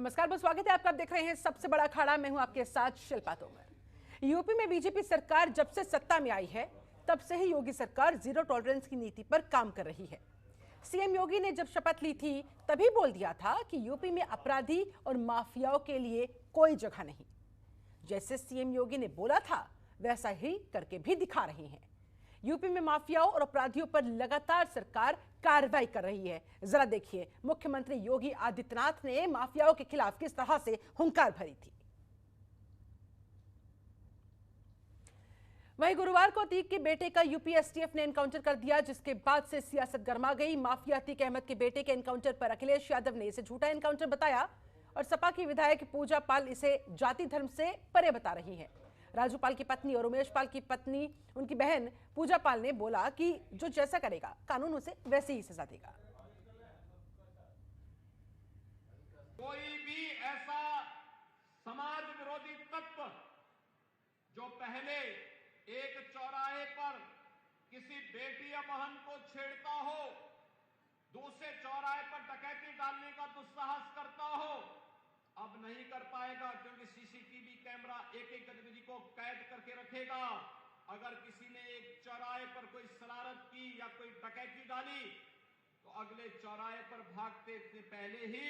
नमस्कार, बहुत स्वागत है आपका। आप देख रहे हैं सबसे बड़ा अखाड़ा। मैं हूं आपके साथ शिल्पा तोमर। यूपी में बीजेपी सरकार जब से सत्ता में आई है तब से ही योगी सरकार जीरो टॉलरेंस की नीति पर काम कर रही है। सीएम योगी ने जब शपथ ली थी तभी बोल दिया था कि यूपी में अपराधी और माफियाओं के लिए कोई जगह नहीं। जैसे सीएम योगी ने बोला था वैसा ही करके भी दिखा रहे हैं। यूपी में माफियाओं और अपराधियों पर लगातार सरकार कार्रवाई कर रही है। जरा देखिए मुख्यमंत्री योगी आदित्यनाथ ने माफियाओं के खिलाफ किस तरह से हुंकार भरी थी। वहीं गुरुवार को अतीक के बेटे का यूपी एसटीएफ ने एनकाउंटर कर दिया, जिसके बाद से सियासत गर्मा गई। माफिया अतीक अहमद के बेटे के एनकाउंटर पर अखिलेश यादव ने इसे झूठा एनकाउंटर बताया और सपा की विधायक पूजा पाल इसे जाति धर्म से परे बता रही है। राजू पाल की पत्नी और उमेश पाल की पत्नी, उनकी बहन पूजा पाल ने बोला कि जो जैसा करेगा कानून उसे वैसे ही सजा देगा। कोई भी ऐसा समाज विरोधी तत्व जो पहले एक चौराहे पर किसी बेटी या बहन को छेड़ता हो, दूसरे चौराहे पर डकैती डालने का दुस्साहस करता हो, अब नहीं कर पाएगा, क्योंकि सीसीटीवी कैमरा एक एक गतिविधि को कैद करके रखेगा। अगर किसी ने एक चौराहे पर कोई शरारत की या कोई डकैती डाली तो अगले चौराहे पर भागते से पहले ही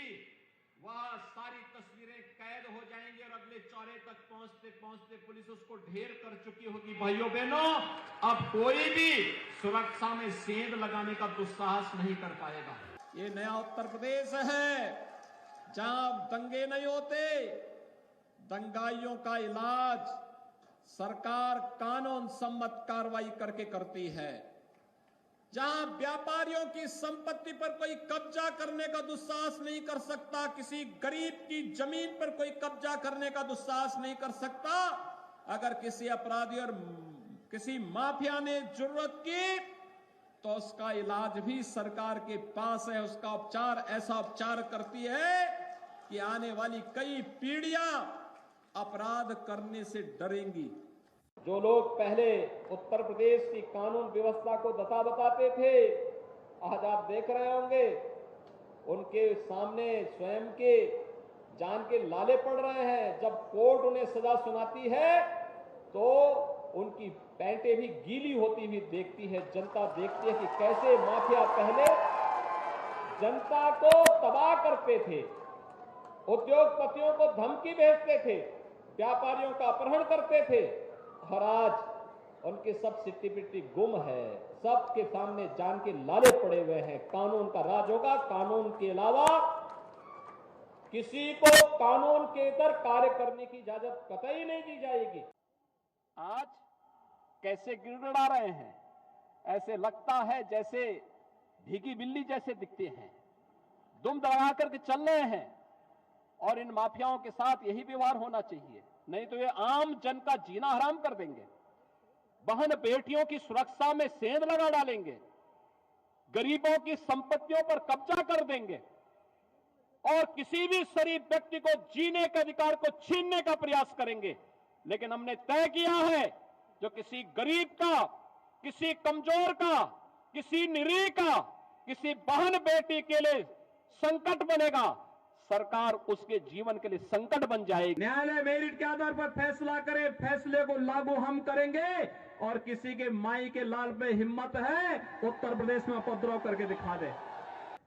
वह सारी तस्वीरें कैद हो जाएंगी और अगले चौराहे तक पहुंचते पहुंचते पुलिस उसको ढेर कर चुकी होगी। भाइयों बहनों, अब कोई भी सुरक्षा में सेंध लगाने का दुस्साहस नहीं कर पाएगा। ये नया उत्तर प्रदेश है जहां दंगे नहीं होते, दंगाइयों का इलाज सरकार कानून सम्मत कार्रवाई करके करती है। जहां व्यापारियों की संपत्ति पर कोई कब्जा करने का दुस्साहस नहीं कर सकता, किसी गरीब की जमीन पर कोई कब्जा करने का दुस्साहस नहीं कर सकता। अगर किसी अपराधी और किसी माफिया ने जरूरत की तो उसका इलाज भी सरकार के पास है। उसका उपचार ऐसा उपचार करती है कि आने वाली कई पीढ़ियां अपराध करने से डरेंगी। जो लोग पहले उत्तर प्रदेश की कानून व्यवस्था को दता बताते थे, आज आप देख रहे होंगे उनके सामने स्वयं के जान के लाले पड़ रहे हैं। जब कोर्ट उन्हें सजा सुनाती है तो उनकी पैंटें भी गीली होती हुई देखती है। जनता देखती है कि कैसे माफिया पहले जनता को तबाह करते थे, उद्योगपतियों को धमकी भेजते थे, व्यापारियों का अपहरण करते थे, और आज उनकी सब सिट्टी पिट्टी गुम है। सबके सामने जान के लाले पड़े हुए हैं। कानून का राज होगा। कानून के अलावा किसी को कानून के इतर कार्य करने की इजाजत कतई नहीं दी जाएगी। आज कैसे गिड़गिड़ा रहे हैं, ऐसे लगता है जैसे भीगी बिल्ली जैसे दिखते हैं, दुम दबा करके चल रहे हैं। और इन माफियाओं के साथ यही व्यवहार होना चाहिए, नहीं तो ये आम जन का जीना हराम कर देंगे, बहन बेटियों की सुरक्षा में सेंध लगा डालेंगे, गरीबों की संपत्तियों पर कब्जा कर देंगे और किसी भी शरीफ व्यक्ति को जीने के अधिकार को छीनने का प्रयास करेंगे। लेकिन हमने तय किया है जो किसी गरीब का, किसी कमजोर का, किसी निरीह का, किसी बहन बेटी के लिए संकट बनेगा, सरकार उसके जीवन के लिए संकट बन जाएगी। न्यायालय मेरिट के आधार पर फैसला करे, फैसले को लागू हम करेंगे। और किसी के माई के लाल पे हिम्मत है उत्तर प्रदेश में उपद्रव करके दिखा दे।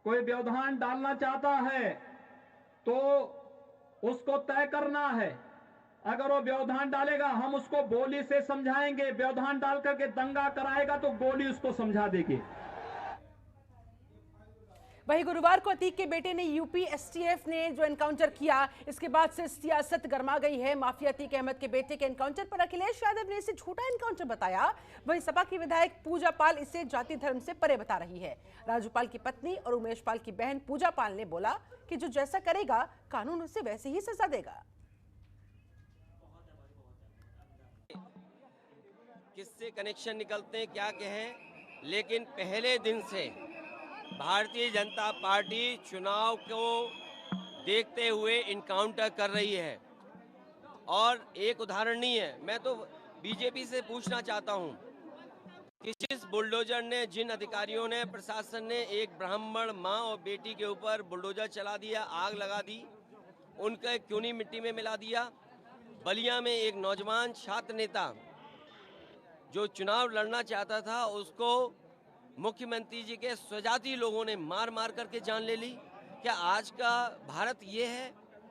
कोई व्यवधान डालना चाहता है तो उसको तय करना है। अगर वो व्यवधान डालेगा हम उसको गोली से समझाएंगे, व्यवधान डाल करके दंगा कराएगा तो गोली उसको समझा देगी। वहीं गुरुवार को अतीक के बेटे ने यूपी एसटीएफ ने जो एनकाउंटर किया, इसके बाद से सियासत गर्मा गई है। माफिया अतीक अहमद के बेटे के एनकाउंटर पर अखिलेश यादव ने इसे झूठा एनकाउंटर बताया। वहीं सपा की विधायक पूजा पाल इसे जाति धर्म से परे बता रही है। राजू पाल की पत्नी और उमेश पाल की बहन पूजा पाल ने बोला कि जो जैसा करेगा कानून उसे वैसे ही सजा देगा। किससे कनेक्शन निकलते हैं क्या कहें, लेकिन पहले दिन से भारतीय जनता पार्टी चुनाव को देखते हुए इनकाउंटर कर रही है। और एक उदाहरण नहीं है, मैं तो बीजेपी से पूछना चाहता हूं कि जिस बुलडोजर ने, जिन अधिकारियों ने, प्रशासन ने एक ब्राह्मण मां और बेटी के ऊपर बुलडोजर चला दिया, आग लगा दी, उनका क्यों नहीं मिट्टी में मिला दिया। बलिया में एक नौजवान छात्र नेता जो चुनाव लड़ना चाहता था, उसको मुख्यमंत्री जी के स्वजाती लोगों ने मार मार करके जान ले ली। क्या आज का भारत ये है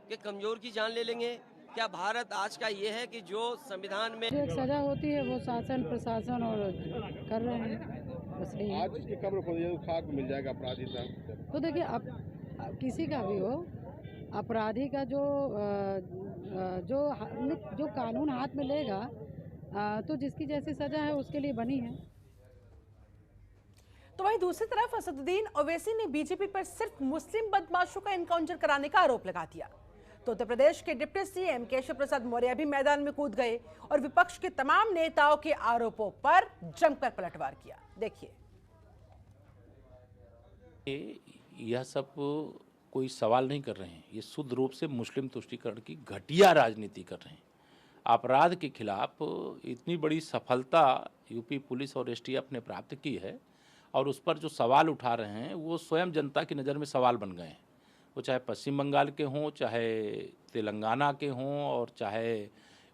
कि कमजोर की जान ले लेंगे? क्या भारत आज का ये है कि जो संविधान में जो एक सजा होती है वो शासन प्रशासन और कर रहे हैं, बस यही है। आज उसकी कब्र खोदी तो खाक मिल जाएगा अपराधी था। तो देखिए, अब किसी का भी हो, अपराधी का जो कानून हाथ में लेगा तो जिसकी जैसी सजा है उसके लिए बनी है। तो वहीं दूसरी तरफ असदुद्दीन ओवैसी ने बीजेपी पर सिर्फ मुस्लिम बदमाशों का एनकाउंटर कराने का आरोप लगा दिया। तो उत्तर प्रदेश के डिप्टी सीएम केशव प्रसाद मौर्य भी मैदान में कूद गए और विपक्ष के तमाम नेताओं के आरोपों पर जमकर पलटवार किया। देखिए, यह सब कोई सवाल नहीं कर रहे हैं, ये शुद्ध रूप से मुस्लिम तुष्टीकरण की घटिया राजनीति कर रहे हैं। अपराध के खिलाफ इतनी बड़ी सफलता यूपी पुलिस और एसटीएफ ने प्राप्त की है और उस पर जो सवाल उठा रहे हैं वो स्वयं जनता की नज़र में सवाल बन गए हैं। वो चाहे पश्चिम बंगाल के हों, चाहे तेलंगाना के हों और चाहे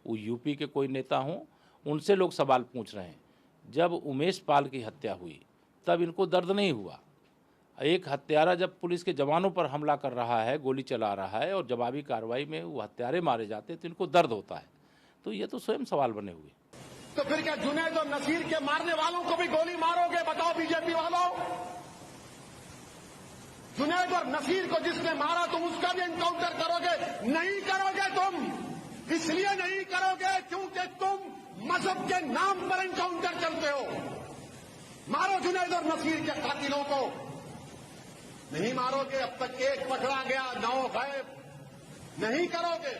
वो यूपी के कोई नेता हों, उनसे लोग सवाल पूछ रहे हैं। जब उमेश पाल की हत्या हुई तब इनको दर्द नहीं हुआ। एक हत्यारा जब पुलिस के जवानों पर हमला कर रहा है, गोली चला रहा है और जवाबी कार्रवाई में वो हत्यारे मारे जाते हैं तो इनको दर्द होता है। तो ये तो स्वयं सवाल बने हुए। तो फिर क्या जुनैद और नसीर के मारने वालों को भी गोली मारोगे? बताओ बीजेपी वालों, जुनैद और नसीर को जिसने मारा तुम उसका भी एनकाउंटर करोगे? नहीं करोगे तुम। इसलिए नहीं करोगे क्योंकि तुम मजहब के नाम पर एनकाउंटर चलते हो। मारो जुनैद और नसीर के कातिलों को। नहीं मारोगे, अब तक एक पकड़ा गया, 9 गायब। नहीं करोगे।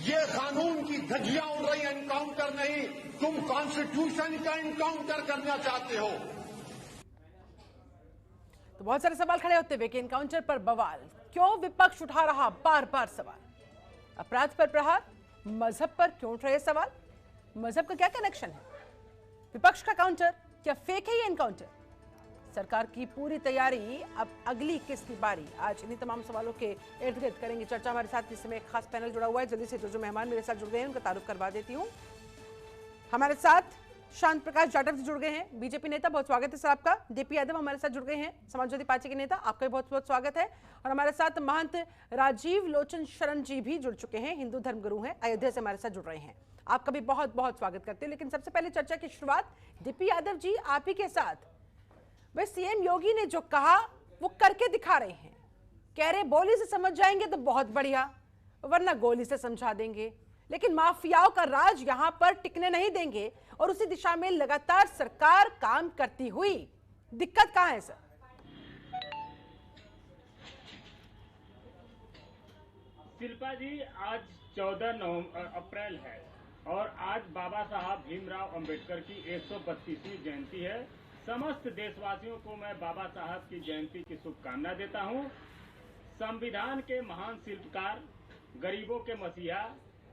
ये कानून की धज्जियां उड़ रही, एनकाउंटर नहीं। तुम कॉन्स्टिट्यूशन का एनकाउंटर करना चाहते हो। तो बहुत सारे सवाल खड़े होते हुए कि एनकाउंटर पर बवाल क्यों विपक्ष उठा रहा बार बार सवाल। अपराध पर प्रहार, मजहब पर क्यों उठ रहे सवाल? मजहब का क्या कनेक्शन है? विपक्ष का काउंटर क्या फेक है ये एनकाउंटर? सरकार की पूरी तैयारी, अब अगली किसकी बारी? आज इन्हीं तमाम सवालों के इर्द गिर्द करेंगे चर्चा। हमारे साथ इस समय एक खास पैनल जुड़ा हुआ है। जल्दी से जो मेहमान मेरे साथ जुड़ गए हैं उनका तारुफ करवा देती हूँ। हमारे साथ शांत प्रकाश जाटव जी जुड़ गए हैं, बीजेपी नेता, बहुत स्वागत है सर आपका। डीपी यादव हमारे साथ जुड़ गए हैं, समाजवादी पार्टी के नेता, आपका भी बहुत बहुत स्वागत है। और हमारे साथ महंत राजीव लोचन शरण जी भी जुड़ चुके हैं, हिंदू धर्मगुरु हैं, अयोध्या से हमारे साथ जुड़ रहे हैं। आपका भी बहुत बहुत स्वागत करते हैं। लेकिन सबसे पहले चर्चा की शुरुआत डीपी यादव जी आप ही के साथ। वह सीएम योगी ने जो कहा वो करके दिखा रहे हैं। कह रहे बोली से समझ जाएंगे तो बहुत बढ़िया, वरना गोली से समझा देंगे। लेकिन माफियाओं का राज यहां पर टिकने नहीं देंगे और उसी दिशा में लगातार सरकार काम करती हुई। दिक्कत कहां है सर? शिल्पा जी, आज 14 अप्रैल है और आज बाबा साहब भीमराव अंबेडकर की 132वीं जयंती है। समस्त देशवासियों को मैं बाबा साहब की जयंती की शुभकामना देता हूं। संविधान के महान शिल्पकार, गरीबों के मसीहा,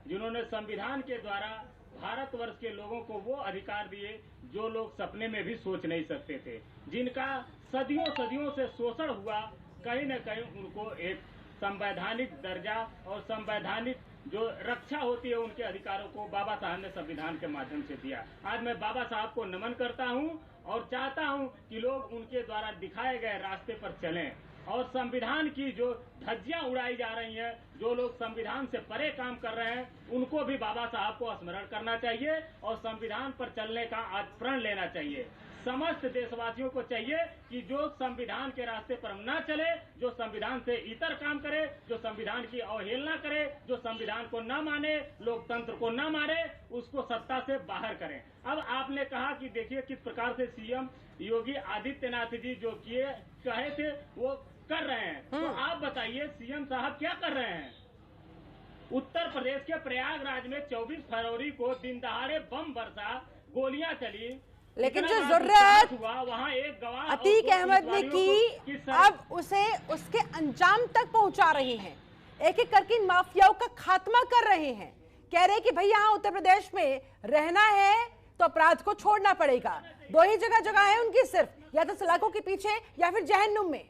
जिन्होंने संविधान के द्वारा भारतवर्ष के लोगों को वो अधिकार दिए जो लोग सपने में भी सोच नहीं सकते थे, जिनका सदियों से शोषण हुआ, कहीं न कहीं उनको एक संवैधानिक दर्जा और संवैधानिक जो रक्षा होती है उनके अधिकारों को बाबा साहब ने संविधान के माध्यम से दिया। आज मैं बाबा साहब को नमन करता हूं और चाहता हूं कि लोग उनके द्वारा दिखाए गए रास्ते पर चलें और संविधान की जो धज्जियां उड़ाई जा रही हैं, जो लोग संविधान से परे काम कर रहे हैं, उनको भी बाबा साहब को स्मरण करना चाहिए और संविधान पर चलने का आज प्रण लेना चाहिए। समस्त देशवासियों को चाहिए कि जो संविधान के रास्ते पर न चले, जो संविधान से इतर काम करे, जो संविधान की अवहेलना करे, जो संविधान को न माने, लोकतंत्र को न माने, उसको सत्ता से बाहर करें। अब आपने कहा कि देखिए किस प्रकार से सीएम योगी आदित्यनाथ जी जो कहे थे वो कर रहे हैं। तो आप बताइए सीएम साहब क्या कर रहे हैं? उत्तर प्रदेश के प्रयागराज में 24 फरवरी को दिन दहाड़े बम बरसा, गोलियां चली, लेकिन जो जरूरत वहाँ एक गवाह अतीक अहमद ने की, अब उसे उसके अंजाम तक पहुंचा रही हैं। एक एक करके इन माफियाओं का खात्मा कर रहे हैं। कह रहे कि भाई यहाँ उत्तर प्रदेश में रहना है तो अपराध को छोड़ना पड़ेगा। 2 ही जगह है उनकी सिर्फ, या तो सलाखों के पीछे या फिर जहन्नुम में।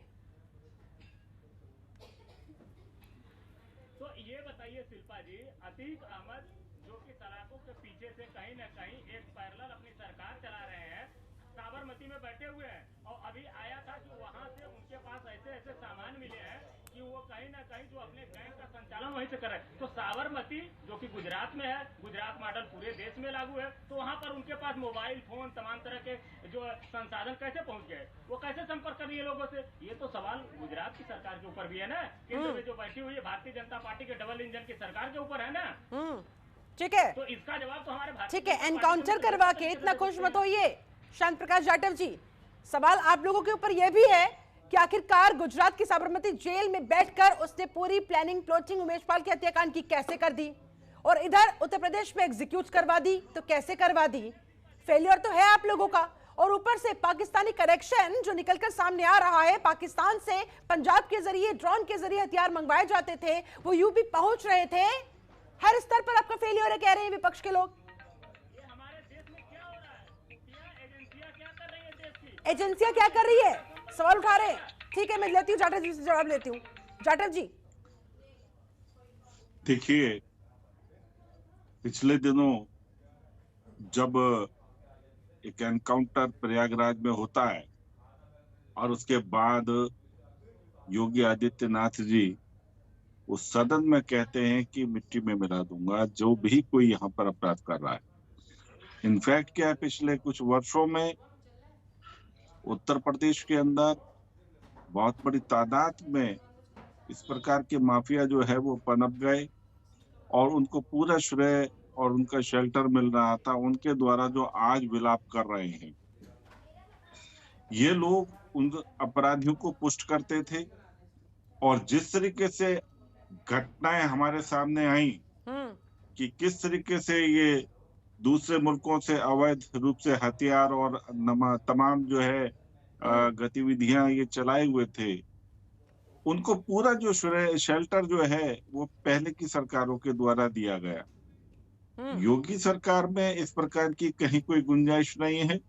बताइए शिल्पा जी, अतीक अहमद जो कि सलाखों के पीछे से कहीं न कहीं एक पैरेलल अपनी सरकार चला रहे हैं, साबरमती में बैठे हुए हैं और अभी आया था कि वहां से उनके पास ऐसे ऐसे सामान मिले हैं कि वो कहीं ना कहीं जो अपने गैंग का संचालन वहीं से कर रहे हैं। तो साबरमती जो कि गुजरात में है, गुजरात मॉडल पूरे देश में लागू है, तो वहां पर उनके पास मोबाइल फोन तमाम तरह के जो संसाधन कैसे पहुंच गए, वो कैसे संपर्क कर रही है लोगों से? ये तो सवाल गुजरात की सरकार के ऊपर भी है ना, केंद्र में जो बैठी हुई है भारतीय जनता पार्टी के डबल इंजन की सरकार के ऊपर है ना। ठीक है, तो इसका जवाब तो हमारे ठीक है, एनकाउंटर करवा के इतना खुश मत होइए शांत प्रकाश जाटव जी। सवाल आप लोगों के ऊपर यह भी है कि आखिरकार गुजरात की साबरमती जेल में बैठकर उसने पूरी प्लानिंग प्लॉटिंग उमेश पाल के हत्याकांड की कैसे कर दी, और इधर उत्तर प्रदेश में एग्जीक्यूट करवा दी तो कैसे करवा दी। फेलियर तो है आप लोगों का, और ऊपर से पाकिस्तानी कनेक्शन जो निकलकर सामने आ रहा है, पाकिस्तान से पंजाब के जरिए ड्रोन के जरिए हथियार मंगवाए जाते थे, वो यूपी पहुंच रहे थे। हर स्तर पर आपका फेलियर है कह रहे हैं विपक्ष के लोग। एजेंसियां क्या कर रही है, सवाल उठा रहे हैं। ठीक है, मैं लेती हूँ जाटव जी से जवाब लेती हूँ। जाटव जी, देखिए, पिछले दिनों जब एक एनकाउंटर प्रयागराज में होता है और उसके बाद योगी आदित्यनाथ जी उस सदन में कहते हैं कि मिट्टी में मिला दूंगा जो भी कोई यहाँ पर अपराध कर रहा है। इनफैक्ट क्या है, पिछले कुछ वर्षों में उत्तर प्रदेश के अंदर बहुत बड़ी तादाद में इस प्रकार के माफिया जो है वो पनप गए और उनको पूरा श्रेय और उनका शेल्टर मिल रहा था उनके द्वारा जो आज विलाप कर रहे हैं। ये लोग उन अपराधियों को पुष्ट करते थे और जिस तरीके से घटनाएं हमारे सामने आई कि किस तरीके से ये दूसरे मुल्कों से अवैध रूप से हथियार और तमाम जो है गतिविधियां ये चलाए हुए थे, उनको पूरा जो शेल्टर जो है वो पहले की सरकारों के द्वारा दिया गया। योगी सरकार में इस प्रकार की कहीं कोई गुंजाइश नहीं है।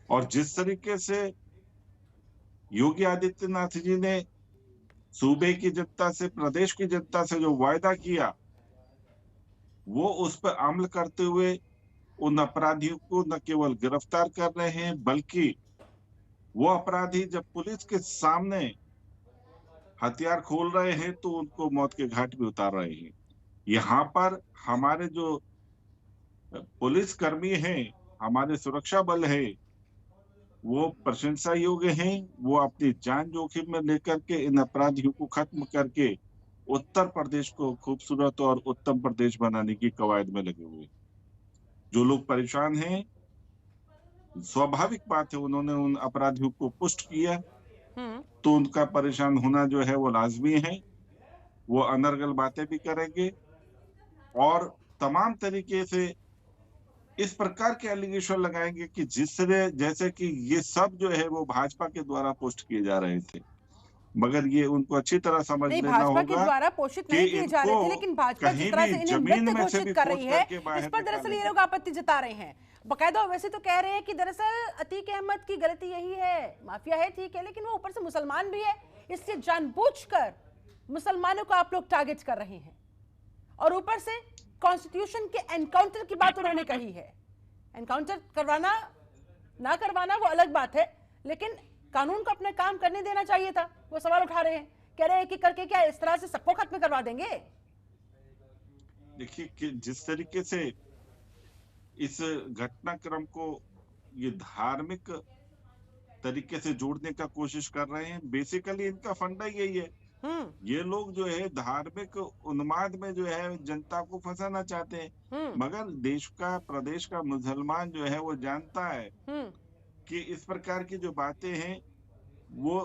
और जिस तरीके से योगी आदित्यनाथ जी ने सूबे की जनता से, प्रदेश की जनता से जो वायदा किया, वो उस पर अमल करते हुए उन अपराधियों को न केवल गिरफ्तार कर रहे हैं, बल्कि वो अपराधी जब पुलिस के सामने हथियार खोल रहे हैं तो उनको मौत के घाट भी उतार रहे हैं। यहाँ पर हमारे जो पुलिस कर्मी हैं, हमारे सुरक्षा बल है, वो प्रशंसा योग्य हैं। वो अपनी जान जोखिम में लेकर के इन अपराधियों को खत्म करके उत्तर प्रदेश को खूबसूरत और उत्तम प्रदेश बनाने की कवायद में लगे हुए। जो लोग परेशान हैं, स्वाभाविक बात है, उन्होंने उन अपराधियों को पुष्ट किया तो उनका परेशान होना जो है वो लाजमी है। वो अनर्गल बातें भी करेंगे और तमाम तरीके से इस प्रकार के एलिगेशन लगाएंगे कि जिससे जैसे कि ये सब जो है वो भाजपा के द्वारा पोस्ट किए जा रहे थे, मगर ये उनको अच्छी तरह समझ लेना होगा। भाजपा के द्वारा पोषित नहीं किए जा रहे थे, लेकिन भाजपा जिस तरह से इन्हें मृत घोषित कर रही है, इस पर दरअसल ये लोग आपत्ति जता रहे हैं। बकायदा वैसे तो कह रहे हैं कि दरअसल अतीक अहमद की गलती यही है, माफिया है ठीक है, लेकिन वो ऊपर से मुसलमान भी है, इसलिए जानबूझकर मुसलमानों को आप लोग टारगेट कर रहे हैं। और ऊपर से कॉन्स्टिट्यूशन के एनकाउंटर की बात उन्होंने कही है। एनकाउंटर करवाना ना करवाना वो अलग बात है, लेकिन कानून को अपना काम करने देना चाहिए था। वो सवाल उठा रहे हैं, कह रहे हैं कि करके क्या इस तरह से सबको खत्म करवा देंगे। देखिए कि जिस तरीके से इस घटनाक्रम को ये धार्मिक तरीके से जोड़ने का कोशिश कर रहे हैं, बेसिकली इनका फंडा यही है। ये लोग जो है धार्मिक उन्माद में जो है जनता को फंसाना चाहते हैं, मगर देश का, प्रदेश का मुसलमान जो है वो जानता है कि इस प्रकार की जो बातें हैं वो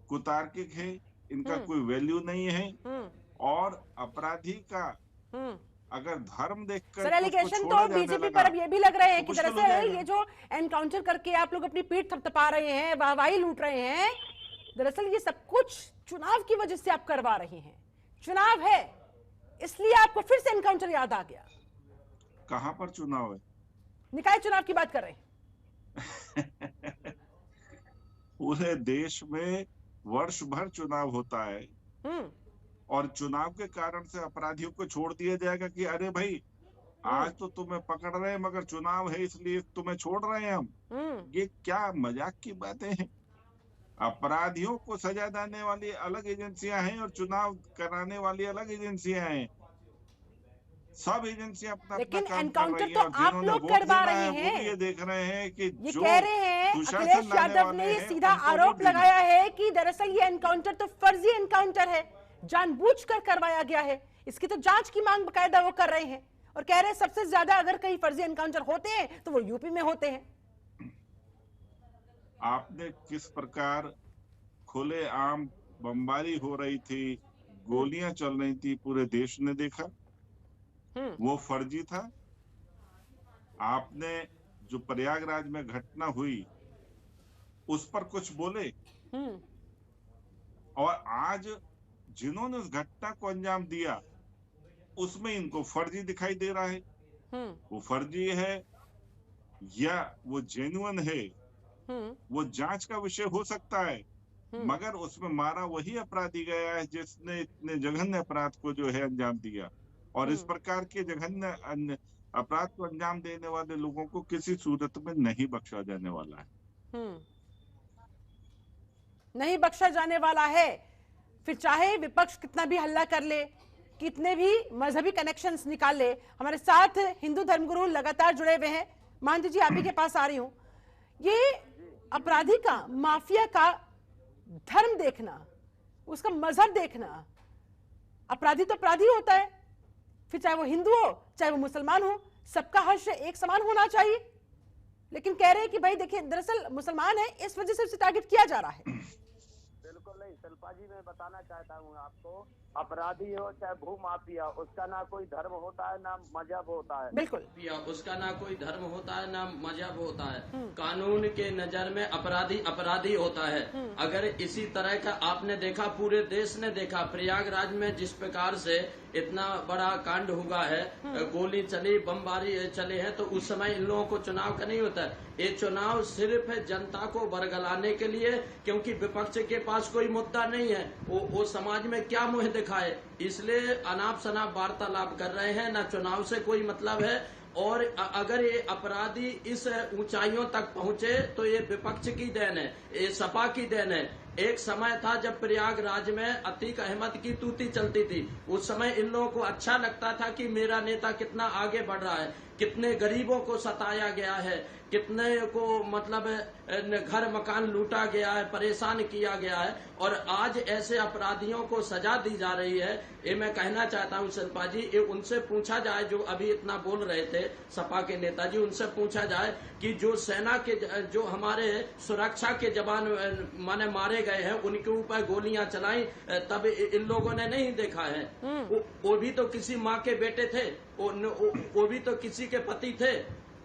कुतार्किक है, इनका कोई वैल्यू नहीं है। और अपराधी का अगर धर्म देखकर सर एलिगेशन तो बीजेपी पर अब ये भी लग रहे हैं कि दरअसल ये जो एनकाउंटर करके आप लोग अपनी पीठ थपथपा रहे हैं, वाहवाही लूट रहे हैं, दरअसल ये सब कुछ चुनाव की वजह से आप करवा रहे हैं। चुनाव है इसलिए आपको फिर से एनकाउंटर याद आ गया। कहां पर चुनाव है? निकाय चुनाव की बात कर रहे हैं। पूरे देश में वर्ष भर चुनाव होता है और चुनाव के कारण से अपराधियों को छोड़ दिया जाएगा कि अरे भाई आज तो तुम्हें पकड़ रहे हैं मगर चुनाव है इसलिए तुम्हें छोड़ रहे हैं हम। ये क्या मजाक की बातें हैं। अपराधियों को सजा देने वाली अलग एजेंसियां हैं और चुनाव कराने वाली अलग एजेंसियां हैं। सब एजेंसियां अपना लेकिन काम एनकाउंटर कर रही तो हैं और आप जिन्होंने लोग वोट करवा देना रहे है वो हैं। भी ये देख रहे हैं कि ये जो कह रहे हैं, दुशासन अखिलेश लाने यादव वाले ने हैं, सीधा उनको आरोप वोट देना। लगाया है कि दरअसल ये एनकाउंटर तो फर्जी एनकाउंटर है, जानबूझकर करवाया गया है। इसकी तो जांच की मांग बकायदा वो कर रहे हैं और कह रहे हैं सबसे ज्यादा अगर कहीं फर्जी एनकाउंटर होते हैं तो वो यूपी में होते हैं। आपने किस प्रकार खुलेआम बमबारी हो रही थी, गोलियां चल रही थी, पूरे देश ने देखा। वो फर्जी था। आपने जो प्रयागराज में घटना हुई उस पर कुछ बोले और आज जिन्होंने उस घटना को अंजाम दिया उसमें इनको फर्जी दिखाई दे रहा है। वो फर्जी है या वो जेन्युइन है वो जांच का विषय हो सकता है, मगर उसमें मारा वही अपराधी गया है जिसने इतने जघन्य अपराध को जो है अंजाम दिया। और इस प्रकार के जघन्य अपराध को अंजाम देने वाले लोगों को किसी सूरत में नहीं बख्शा जाने वाला है। नहीं बख्शा जाने वाला है। फिर चाहे विपक्ष कितना भी हल्ला कर ले, कितने भी मजहबी कनेक्शंस निकाल ले। हमारे साथ हिंदू धर्मगुरु लगातार जुड़े हुए हैं। महंत जी आप ही के पास आ रही हूं। ये अपराधी का, माफिया का धर्म देखना, उसका मजहब देखना, अपराधी तो अपराधी होता है, फिर चाहे वो हिंदू हो चाहे वो मुसलमान हो, सबका हर्ष एक समान होना चाहिए। लेकिन कह रहे हैं कि भाई देखिए दरअसल मुसलमान है इस वजह से उसे टारगेट किया जा रहा है। बिल्कुल नहीं शिल्पा जी, मैं बताना चाहता हूँ आपको, अपराधी हो चाहे भूमाफिया, उसका ना कोई धर्म होता है ना मजहब होता है। बिल्कुल, उसका ना कोई धर्म होता है ना मजहब होता है। कानून के नजर में अपराधी अपराधी होता है। अगर इसी तरह का आपने देखा, पूरे देश ने देखा, प्रयागराज में जिस प्रकार से इतना बड़ा कांड हुआ है, गोली चली, बमबारी चले हैं, तो उस समय इन लोगों को चुनाव का नहीं होता है। ये चुनाव सिर्फ जनता को बरगलाने के लिए, क्योंकि विपक्ष के पास कोई मुद्दा नहीं है, वो समाज में क्या मुंह दिखाए, इसलिए अनाप शनाप वार्तालाप कर रहे हैं। ना चुनाव से कोई मतलब है। और अगर ये अपराधी इस ऊंचाइयों तक पहुंचे तो ये विपक्ष की देन है, ये सपा की देन है। एक समय था जब प्रयागराज में अतीक अहमद की तूती चलती थी, उस समय इन लोगों को अच्छा लगता था कि मेरा नेता कितना आगे बढ़ रहा है, कितने गरीबों को सताया गया है, कितने को मतलब घर मकान लूटा गया है, परेशान किया गया है। और आज ऐसे अपराधियों को सजा दी जा रही है। ये मैं कहना चाहता हूँ शिल्पा जी, ये उनसे पूछा जाए जो अभी इतना बोल रहे थे सपा के नेताजी, उनसे पूछा जाए कि जो सेना के, जो हमारे सुरक्षा के जवान माने मारे गए हैं, उनके ऊपर गोलियां चलाई, तब इन लोगों ने नहीं देखा है। वो भी तो किसी माँ के बेटे थे, वो भी तो किसी के पति थे,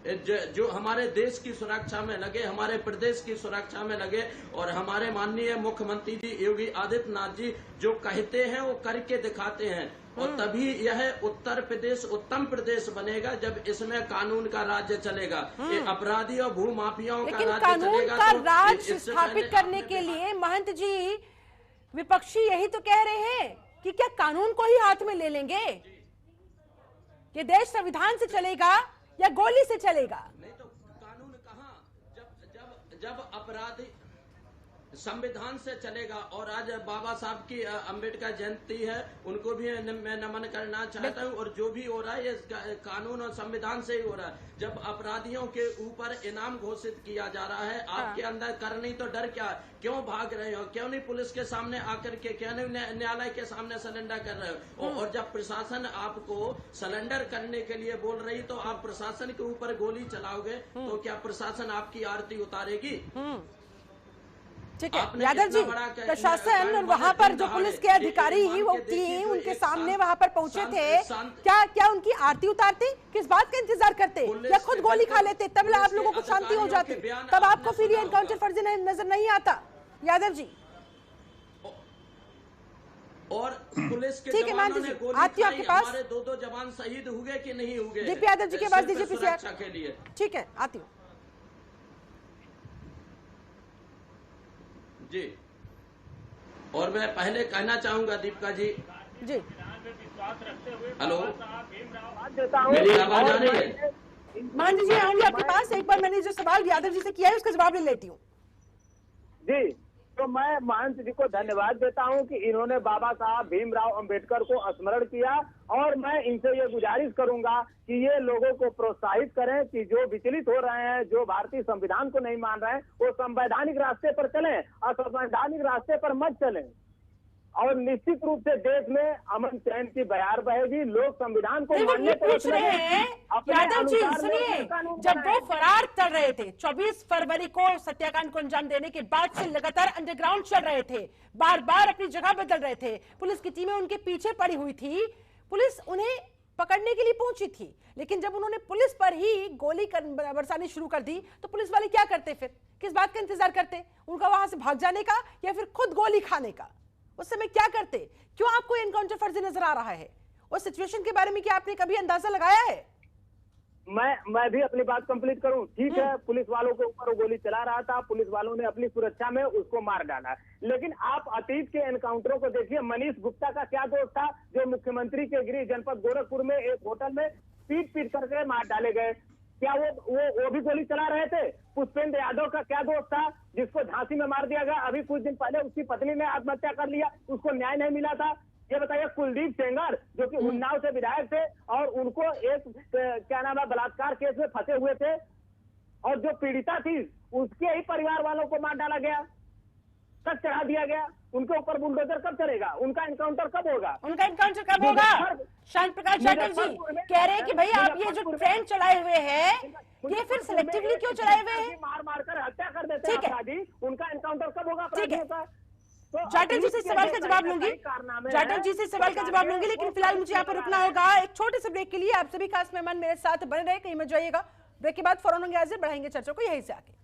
जो हमारे देश की सुरक्षा में लगे, हमारे प्रदेश की सुरक्षा में लगे। और हमारे माननीय मुख्यमंत्री जी योगी आदित्यनाथ जी जो कहते हैं वो करके दिखाते हैं। और तभी यह उत्तर प्रदेश उत्तम प्रदेश बनेगा जब इसमें कानून का राज्य चलेगा। ये अपराधी और भूमाफियाओं का राज्य कानून चलेगा। का तो राज स्थापित करने के लिए महंत जी विपक्षी यही तो कह रहे हैं कि क्या कानून को ही हाथ में ले लेंगे? ये देश संविधान से चलेगा या गोली से चलेगा? नहीं तो कानून कहाँ, जब अपराधी संविधान से चलेगा। और आज बाबा साहब की अंबेडकर जयंती है, उनको भी मैं नमन करना चाहता हूँ। और जो भी हो रहा है ये कानून और संविधान से ही हो रहा है। जब अपराधियों के ऊपर इनाम घोषित किया जा रहा है, आपके अंदर कर नहीं तो डर क्या, क्यों भाग रहे हो, क्यों नहीं पुलिस के सामने आकर के, क्यों नहीं न्यायालय के सामने सरेंडर कर रहे हो? और जब प्रशासन आपको सरेंडर करने के लिए बोल रही तो आप प्रशासन के ऊपर गोली चलाओगे तो क्या प्रशासन आपकी आरती उतारेगी? ठीक है यादव जी, प्रशासन और वहां पर जो पुलिस के अधिकारी ही वो टीम उनके सामने वहां पर पहुंचे थे, क्या उनकी आरती उतारते? किस बात का इंतजार करते? या खुद गोली खा लेते? तब आप लोगों को शांति हो जाती, तब आपको फिर ये एनकाउंटर फर्जी नजर नहीं आता यादव जी। और पुलिस के ठीक है मान जवानों ने गोली आती खाई, आपके पास हमारे दो जवान शहीद हुए कि नहीं हुए? दीप यादव जी के पास दीजिए सुरक्षा के लिए। ठीक है आती हूँ जी। और मैं पहले कहना चाहूंगा दीपिका जी जी विश्वास रखते हुए हेलो, बाबा साहब भीमराव मेरी आवाज आ रही है? महांती जी आऊंगी आपके पास। एक बार मैंने जो सवाल यादव जी से किया है उसका जवाब ले लेती हूँ। जी, तो मैं महंत जी को धन्यवाद देता हूं कि इन्होंने बाबा साहब भीमराव अंबेडकर को स्मरण किया, और मैं इनसे ये गुजारिश करूंगा कि ये लोगों को प्रोत्साहित करें कि जो विचलित हो रहे हैं, जो भारतीय संविधान को नहीं मान रहे हैं, वो संवैधानिक रास्ते पर चलें, असंवैधानिक रास्ते पर मत चलें, और निश्चित रूप से देश में अमन चैन की बहार बहेगी। लोग संविधान को मानने को पूछ रहे हैं यादव जी, सुनिए, जब वो फरार चल रहे थे 24 फरवरी को सत्याकांड को अंजाम देने के बाद से लगातार अंडरग्राउंड चल रहे थे, बार बार अपनी जगह बदल रहे थे, पुलिस की टीमें उनके पीछे पड़ी हुई थी, पुलिस उन्हें पकड़ने के लिए पहुंची थी, लेकिन जब उन्होंने पुलिस पर ही गोली बरसानी शुरू कर दी तो पुलिस वाले क्या करते? फिर किस बात का इंतजार करते? उनका वहां से भाग जाने का या फिर खुद गोली खाने का? उस समय क्या करते? क्यों आपको एनकाउंटर फर्जी नजर आ रहा है? उस सिचुएशन के बारे में क्या आपने कभी अंदाजा लगाया है? मैं भी अपनी बात कंप्लीट करूं। ठीक है, पुलिस वालों के ऊपर वो गोली चला रहा था, पुलिस वालों ने अपनी सुरक्षा में उसको मार डाला, लेकिन आप अतीत के एनकाउंटरों को देखिए। मनीष गुप्ता का क्या दोष था, जो मुख्यमंत्री के गृह जनपद गोरखपुर में एक होटल में पीट करके मार डाले गए? क्या वो भी गोली चला रहे थे? पुष्पेंद्र यादव का क्या दोष था, जिसको झांसी में मार दिया गया? अभी कुछ दिन पहले उसकी पत्नी ने आत्महत्या कर लिया, उसको न्याय नहीं मिला था। ये बताइए, कुलदीप सेंगर जो कि उन्नाव से विधायक थे और उनको एक क्या नाम है बलात्कार केस में फंसे हुए थे, और जो पीड़िता थी उसके ही परिवार वालों को मार डाला गया, कब चढ़ा दिया गया? उनके ऊपर बुलडोजर कब चलेगा? उनका एनकाउंटर कब होगा? उनका एनकाउंटर कब होगा? शांत प्रकाश जाटव जी कह रहे हैं कि भाई आप ये जो ट्रेंड चलाए हुए हैं ये फिर सिलेक्टिवली क्यों चलाए हुए हैं? मार कर हत्या कर देते हैं अपराधी, उनका एनकाउंटर कब होगा? ठीक है, जाटव जी से सवाल का जवाब लूंगी, जाटव जी से सवाल का जवाब लूंगी, लेकिन फिलहाल मुझे यहाँ पर रुकना होगा एक छोटे से ब्रेक के लिए। आप सभी खास मेहमान मेरे साथ बने रहे, कहीं मत जाइएगा। ब्रेक के बाद फौरन होंगे हाजिर, बढ़ाएंगे चर्चा को यहीं से आके।